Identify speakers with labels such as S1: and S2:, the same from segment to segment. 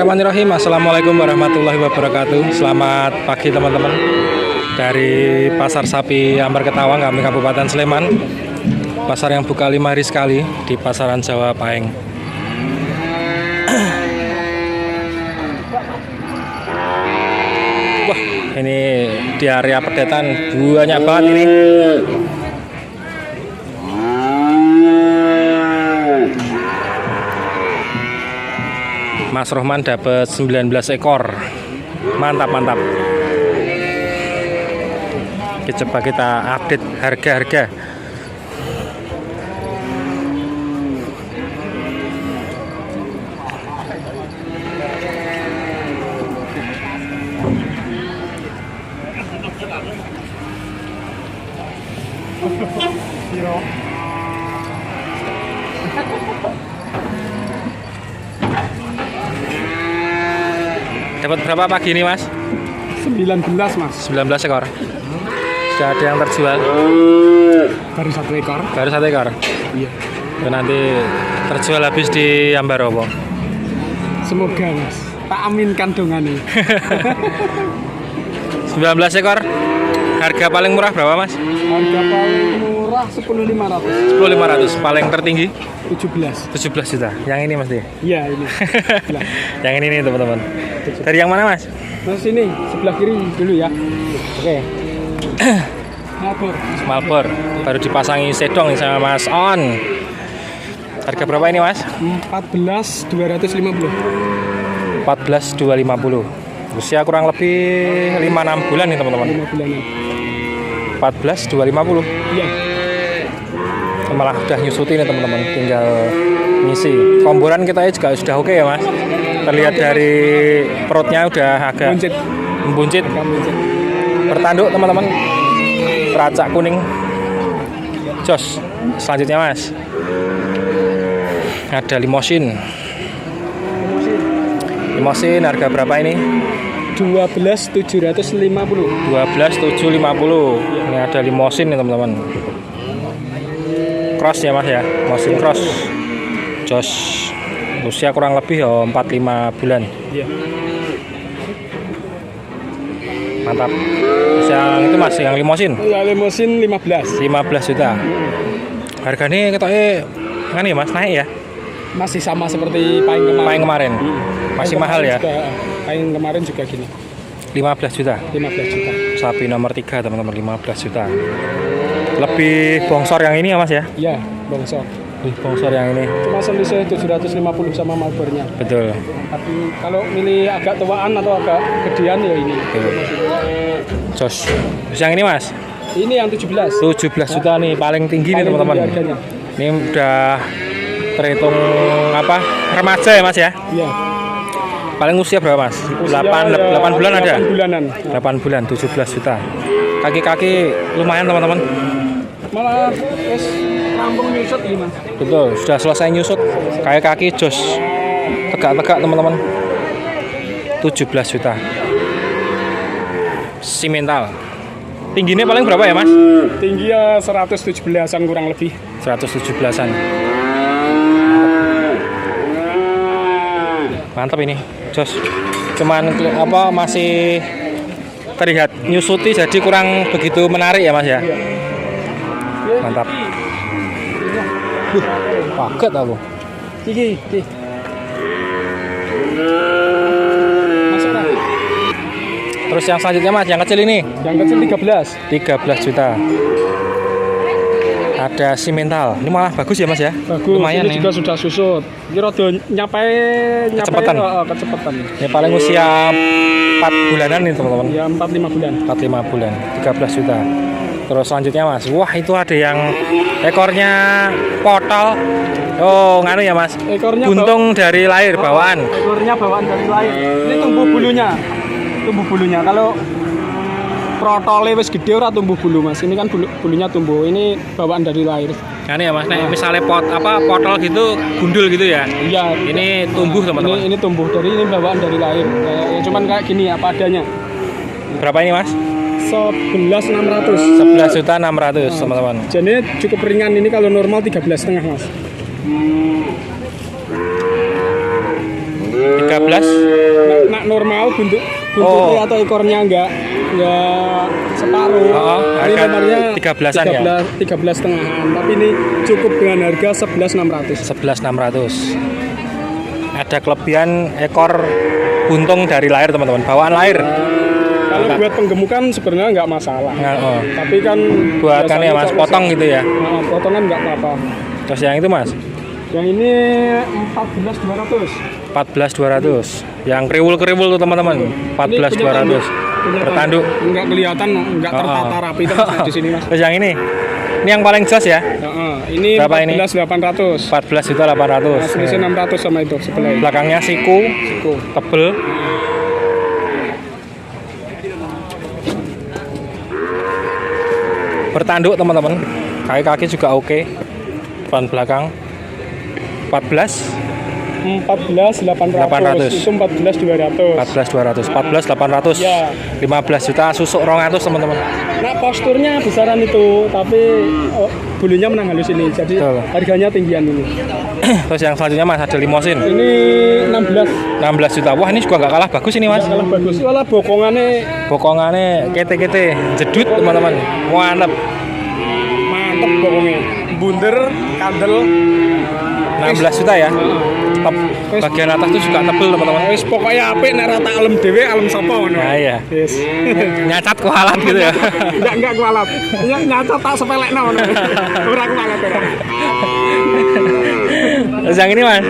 S1: Bismillahirrahmanirrahim. Assalamualaikum warahmatullahi wabarakatuh. Selamat pagi teman-teman. Dari Pasar Sapi Ambar Ketawang, kami Kabupaten Sleman. Pasar yang buka 5 hari sekali di Pasaran Jawa Paheng. Wah, ini di area pedetan banyak banget ini. Mas Rohman dapat 19 ekor. Mantap. Coba kita update harga-harga. Dapat berapa pagi ini, Mas?
S2: 19, Mas.
S1: 19 ekor. Sudah ada yang terjual?
S2: Baru 1 ekor.
S1: Baru 1 ekor?
S2: Iya.
S1: Dan nanti terjual habis di Ambar apa?
S2: Semoga, Mas. Tak aminkan dongane.
S1: 19 ekor. Harga paling murah berapa, Mas?
S2: Harga paling murah 10.500.
S1: 10.500. Paling tertinggi?
S2: 17.
S1: 17 juta. Yang ini, Mas?
S2: Iya, ini.
S1: Yang ini nih, teman-teman. Dari yang mana, Mas?
S2: Mas, ini sebelah kiri dulu ya.
S1: Oke. Malbor. Baru dipasangi sedong nih sama Mas On. Harga berapa ini, Mas?
S2: 14.250.
S1: 14.250. Usia kurang lebih 5-6 bulan nih, teman-teman.
S2: 5 bulanan.
S1: 14.250.
S2: Iya.
S1: Malah udah nyusuti nih, teman-teman. Tinggal ngisi. Komboran kita juga sudah oke ya, Mas. Terlihat dari perutnya udah agak membuncit. Bertanduk, teman-teman. Racak kuning. Jos. Selanjutnya, Mas, ada limosin. Limosin harga berapa ini?
S2: 12.750.
S1: 12.750. Ini ada limosin nih, teman-teman. Cross ya, Mas ya. Limosin cross. Jos. Usia kurang lebih 4-5 bulan.
S2: Iya.
S1: Mantap. Yang itu, Mas, yang limosin.
S2: Ya, limosin 15.
S1: 15 juta. Harga ini ketoknya kan ya, Mas, naik ya?
S2: Masih sama seperti paling kemarin.
S1: Masih mahal ya?
S2: Paling kemarin juga gini.
S1: 15 juta.
S2: 15 juta.
S1: Sapi nomor 3, teman-teman, 15 juta. Lebih bongsor yang ini ya, Mas ya?
S2: Iya, bongsor.
S1: Lebih bongsor yang ini.
S2: Cuma selisih 750 sama Malbornya.
S1: Betul.
S2: Tapi kalau milih agak tuaan atau agak gedean ya ini.
S1: Jos. Terus yang ini, Mas?
S2: Ini yang 17.
S1: 17 juta nih, paling tinggi nih, teman-teman. Ini udah terhitung apa? Remaja ya, Mas ya?
S2: Iya.
S1: Paling usia berapa, Mas? 8 bulan ada?
S2: 8 bulanan.
S1: 8 bulan, 17 juta. Kaki-kaki lumayan, teman-teman.
S2: Malah rampung nyusut ini, Mas.
S1: Betul, sudah selesai nyusut. Kayak kaki jos. Tegak-tegak, teman-teman. 17 juta. Simental. Tingginya paling berapa ya, Mas?
S2: Tinggi ya 117-an kurang lebih.
S1: 117-an. Mantap ini, jos. Cuman apa masih terlihat nyusuti, jadi kurang begitu menarik ya, Mas ya. Mantap. Paket aku.
S2: Iki. Masuk lah.
S1: Terus yang selanjutnya, Mas, yang kecil ini?
S2: Yang kecil 13.
S1: 13 juta. Ada simental. Ini malah bagus ya, Mas ya?
S2: Bagus.
S1: Lumayan
S2: ini
S1: nih.
S2: juga sudah susut. Ini rada nyapai
S1: Kecepatan.
S2: kecepatan.
S1: Ini paling usia 4 bulanan nih, teman-teman.
S2: Ya 4-5 bulan.
S1: 4-5 bulan. 13 juta. Terus selanjutnya, Mas. Wah, itu ada yang ekornya potol. Oh, nganu ya, Mas.
S2: Ekornya
S1: buntung dari lahir, bawaan.
S2: Ekornya bawaan dari lahir. Ini tumbuh bulunya. Kalau protole wis gede ora tumbuh bulu, Mas. Ini kan bulunya tumbuh. Ini bawaan dari lahir.
S1: Kan ya, Mas. Nah, misalnya potol gitu, gundul gitu ya.
S2: Iya.
S1: Ini tumbuh, teman-teman.
S2: Ini tumbuh ini bawaan dari lahir. Ya, cuman kayak gini apa adanya.
S1: Berapa ini, Mas?
S2: 11.600.
S1: 11.600.000, teman-teman.
S2: Jadi cukup ringan, ini kalau normal 13,5, Mas.
S1: 13.
S2: Nak normal buntutnya atau ekornya enggak separuh. Ini
S1: harga
S2: nomornya
S1: 13-an ya?
S2: 13 setengahan. Tapi ini cukup dengan harga 11.600.
S1: 11.600. Ada kelebihan ekor buntung dari lahir teman-teman, bawaan lahir.
S2: Kalau buat penggemukan sebenarnya nggak masalah. Tapi kan
S1: buat kan ya mas, potong gitu ya?
S2: Potongan nggak apa-apa.
S1: Terus yang itu mas?
S2: Yang ini 14.200.
S1: 14.200. Yang kriwul-kriwul tuh teman-teman, 14.200. Bertanduk.
S2: Nggak kelihatan, nggak tertata rapi di sini mas.
S1: Terus yang ini yang paling jelas ya?
S2: Ini
S1: berapa
S2: 14.800.
S1: 14.800.
S2: Selisih 600 sama itu sebelah.
S1: Belakangnya siku tebel. Bertanduk teman-teman. Kaki-kaki juga oke. Ban belakang 14.800.
S2: 14.800. Itu 14.200.
S1: 14.200. 14.800.
S2: Ya.
S1: 15 juta susuk 200 teman-teman.
S2: Nah posturnya besaran itu, tapi bulunya menang halus ini. Jadi harganya tinggian ini.
S1: Terus yang selanjutnya mas ada limosin.
S2: Ini
S1: 16 juta. Wah ini juga nggak kalah bagus ini mas.
S2: Nggak kalah bagus. Walah
S1: bokongannya kete-kete jedut teman-teman. Mantap
S2: bokongnya. Bunder, kandel.
S1: 16 juta ya. Bagian atas itu juga tebel teman-teman.
S2: Wis pokoknya apik nek rata alem dhewe alem sapa ngono.
S1: Nah iya.
S2: Yes.
S1: Nyacat kualat gitu ya.
S2: Enggak kualat. Nyacat tak sepelekno ngono. Ora kualat ora.
S1: Terus yang ini mas?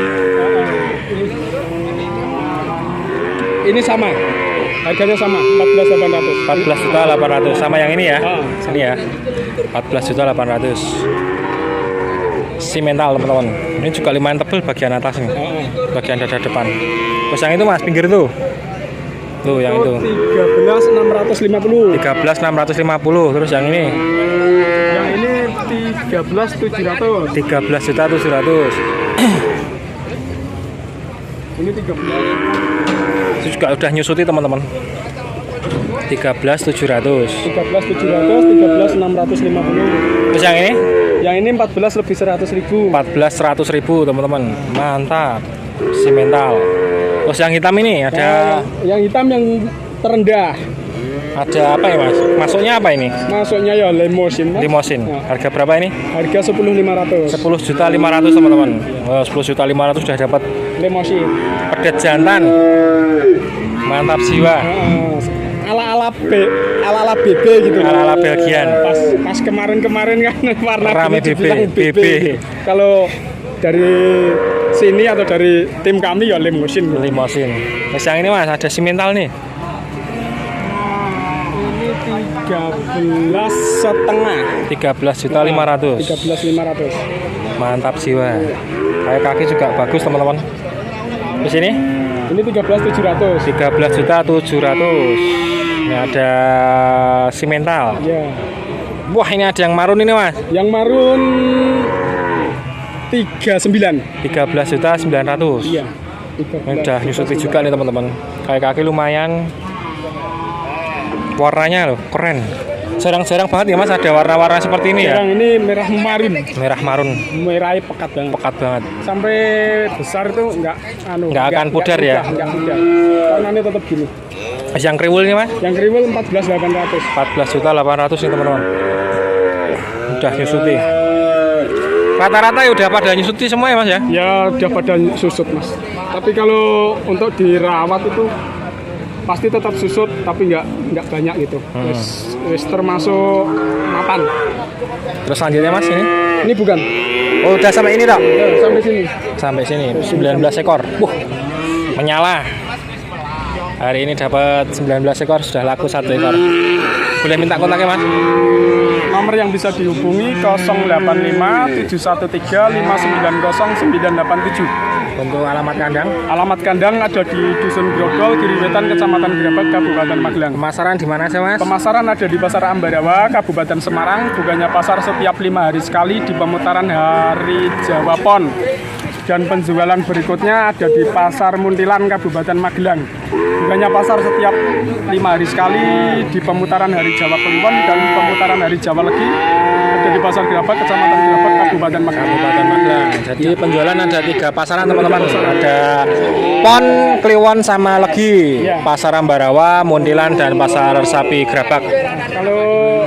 S2: Ini sama. Harganya sama, 14.800.
S1: 14.800 sama yang ini ya. Sini ya. 14.800. Simental teman-teman. Ini juga lumayan tebel bagian atas nih. Bagian dada depan. Terus yang itu mas, pinggir tuh. Tuh yang itu.
S2: 13.650.
S1: 13.650. Terus yang ini?
S2: Yang ini 13.700.
S1: 13.700.
S2: Ini 13.
S1: Itu juga udah nyusuti teman-teman. 13.700.
S2: 13.650.
S1: Terus yang ini?
S2: Yang ini 14 lebih 100.000.
S1: 14.100.000 teman-teman. Mantap. Simental. Terus yang hitam ini ada
S2: yang hitam yang terendah.
S1: Ada apa ya mas? Masuknya apa ini?
S2: Masuknya ya limosin mas.
S1: Limosin. Harga berapa ini?
S2: Harga 10.500.
S1: 10.500.000 teman-teman. 10.500.000 sudah dapat
S2: limosin.
S1: Pedet jantan. Mantap jiwa.
S2: Ala BB gitu.
S1: Ala Belgian.
S2: Pas kemarin kan warna
S1: rame BB.
S2: Kalau dari sini atau dari tim kami ya limosin.
S1: Terus yang ini mas ada simental nih.
S2: Ini 13.500.
S1: 13.500.
S2: 13.500.
S1: Mantap jiwa. Kayak kaki juga bagus teman-teman. Di sini?
S2: Ini 13.700.
S1: 13.700. Ini ada simental.
S2: Ya.
S1: Wah ini ada yang marun ini mas.
S2: Yang marun 39.
S1: 13.900.
S2: Iya.
S1: Ini udah nyusuti juga nih teman-teman. Kayak kaki lumayan. Warnanya loh keren. Jarang-jarang banget ya mas ada warna-warna seperti ini ya.
S2: Jarang, ini merah marun.
S1: Merah marun.
S2: Merahnya pekat banget.
S1: Pekat banget.
S2: Sampai besar itu nggak
S1: akan pudar ya.
S2: Nggak pudar. Warnanya tetap gini.
S1: Yang kriwul ini mas?
S2: Yang kriwul 14.800.
S1: 14.800 nih teman-teman. Udah nyusuti. Rata-rata ya udah pada nyusuti semua ya mas ya?
S2: Ya udah pada susut mas. Tapi kalau untuk dirawat itu pasti tetap susut tapi nggak banyak gitu. Wis termasuk mapan. Terus
S1: selanjutnya mas ini?
S2: Ini bukan.
S1: Oh udah sampai ini tak?
S2: Ya, sampai sini.
S1: Sampai sini 19 ekor. Menyala. Hari ini dapat 19 ekor, sudah laku 1 ekor. Boleh minta kontaknya mas?
S2: Nomor yang bisa dihubungi 085 713 590 987.
S1: Untuk alamat kandang?
S2: Alamat kandang ada di Dusun Grogol, Giri Wetan, Kecamatan Grabak, Kabupaten Magelang.
S1: Pemasaran di mana sih mas?
S2: Pemasaran ada di Pasar Ambarawa, Kabupaten Semarang. Bukanya pasar setiap 5 hari sekali di pemutaran Hari Jawa Pon. Dan penjualan berikutnya ada di Pasar Muntilan, Kabupaten Magelang. Bukanya pasar setiap 5 hari sekali di pemutaran Hari Jawa Kliwon dan pemutaran Hari Jawa Legi ada di Pasar Gerabak, Kecamatan Gerabak, Kabupaten Magelang.
S1: Kabupaten Magelang. Jadi penjualan ada 3 pasaran teman-teman. Ada Pon, Kliwon sama Legi.
S2: Iya.
S1: Pasar Ambarawa, Muntilan dan Pasar Sapi Gerabak.
S2: Kalau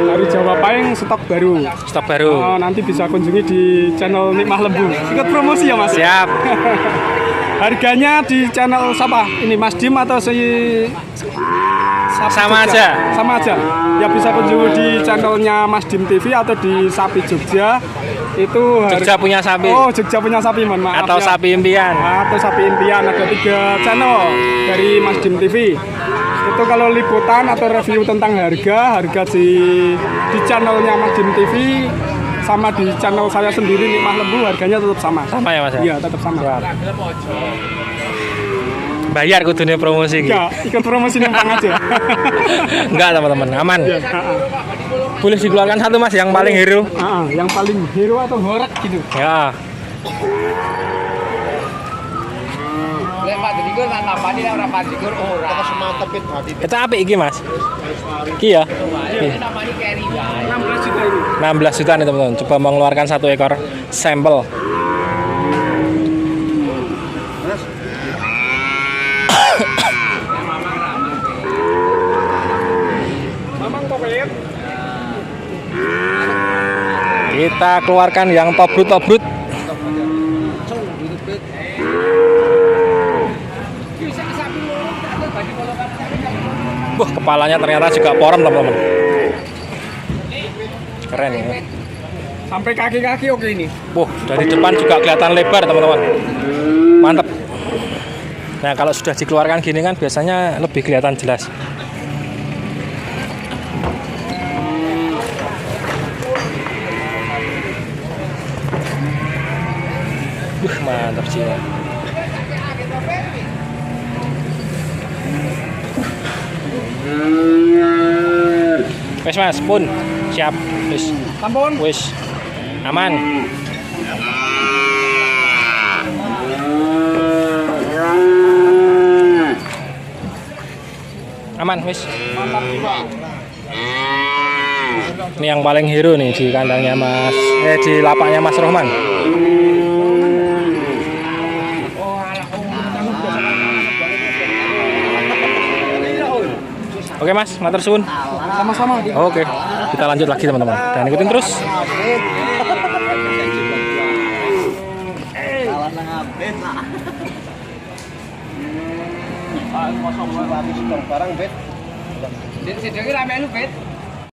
S2: hari Jawa Pahing stok baru.
S1: Stok baru.
S2: Oh, nanti bisa kunjungi di channel Nikmah Lembu. Ikut promosi ya Mas?
S1: Siap.
S2: Harganya di channel siapa? Ini Mas Dim atau si Sapi
S1: Sama
S2: Jogja?
S1: aja.
S2: Sama aja. Ya bisa kunjungi di channelnya Mas Dim TV atau di Sapi Jogja. Itu
S1: Jogja punya sapi.
S2: Oh, Jogja punya sapi, mohon maaf.
S1: Atau
S2: ya.
S1: Sapi Impian.
S2: Atau Sapi Impian, ada 3 channel dari Mas Dim TV. Itu kalau liputan atau review tentang harga di channelnya Mas Dim TV sama di channel saya sendiri Nikmah Lembu harganya tetap sama.
S1: Sama ya Mas ya?
S2: Iya, tetap sama.
S1: Siap. Bayar kudunya promosi gitu.
S2: Ya, ikut promosi numpang aja.
S1: Enggak teman-teman, aman.
S2: Ya,
S1: Boleh dikeluarkan satu Mas yang paling hero.
S2: yang paling hero atau horek gitu.
S1: Ya.
S3: Lek Pak Digur nang napani nek ora Pak Digur ora. Terus mantepit hati.
S1: Itu apik iki Mas. Iki ya.
S3: Ini napani carry wae.
S2: 16 juta ini.
S1: 16 juta nih teman-teman. Coba mengeluarkan 1 ekor sampel.
S2: Mamang Koket.
S1: Kita keluarkan yang tobrut-tobrut. Wah, kepalanya ternyata juga porem teman-teman. Keren ya.
S2: Sampai kaki-kaki oke ini.
S1: Wah, dari depan juga kelihatan lebar teman-teman. Mantap. Nah, kalau sudah dikeluarkan gini kan biasanya lebih kelihatan jelas. Mantap jiwa. Wes Mas, pun siap. Wis.
S2: Sampun.
S1: Wis. Aman. Aman, wis. Ini yang paling hero nih di kandangnya Mas, di lapaknya Mas Rohman. Oke Mas, matur suwun.
S2: Sama-sama.
S1: Oke, kita lanjut lagi teman-teman. Dan ikutin terus.
S3: Barang bet. Sing rame lu bet.